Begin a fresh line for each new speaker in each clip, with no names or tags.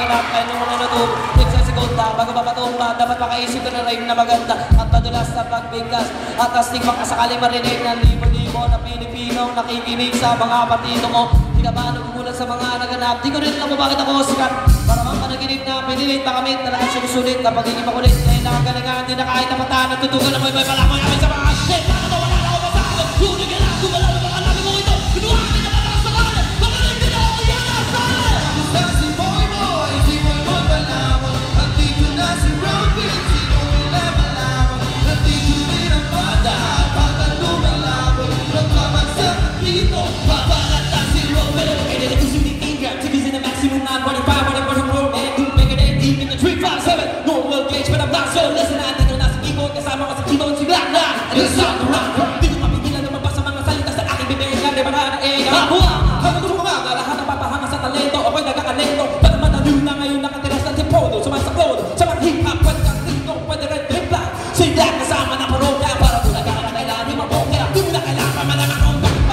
naganap kayo nung nanatubig sa segunda. Bago papatumba, dapat makaisip ka na rin na maganda at madulas sa pagbigkas at astig makasakali marinig ng libo-libo na Pilipinong nakikinig sa mga partido ko. Di ka ba nagugulat sa mga naganap? Di ko rin alam mo bakit ako sikat. Para mang panaginip na pinilit na kami talagang sinusulit na pagiging makulit. Dahil nakagalingan, di na kahit na mata natutugan na may palaman namin sa mga shit. Bakit na wala na ako masakot? Lunig ka lang, gumalaw na baka namin mo ito. Kinuha ka na matakas sa kanan. Magaling ka na ako yan na saan?
Basta si Boy Boy palawan. Andito na si Robin, sino nila malaman. Andito rin ang bata, baka lumalaban. Magmamansak dito,
Papalata si Robin. And then it's unique India. TV's in the maximum 945 when I'm running road. And do make it ain't deep in the 357. Normal gauge, but I'm not so. Listen, I dito na sa keyboard. Kasama ko sa keyboard si Black Knight. And it's not the rock. Di ko mapigilan na mabasa mga salita sa aking bibig. Hindi ba na naega? Hawa! Hanggang tulong mga lahat ang papahanga sa talento. Ako'y nagkakalento. Pero madali na ngayon nakatira sa Tipodo. Sumasaklod sa mga hip-hop. Pwede kang tino, pwede rin hip-hop. Si Black kasama na parokya. Para kung nagkakakailan yung mabokya. Di mo na kailangan pa malaman kung bakit.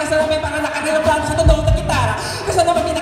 Kasama may mga nakakirang plano sa totoo na gitara. Kasama may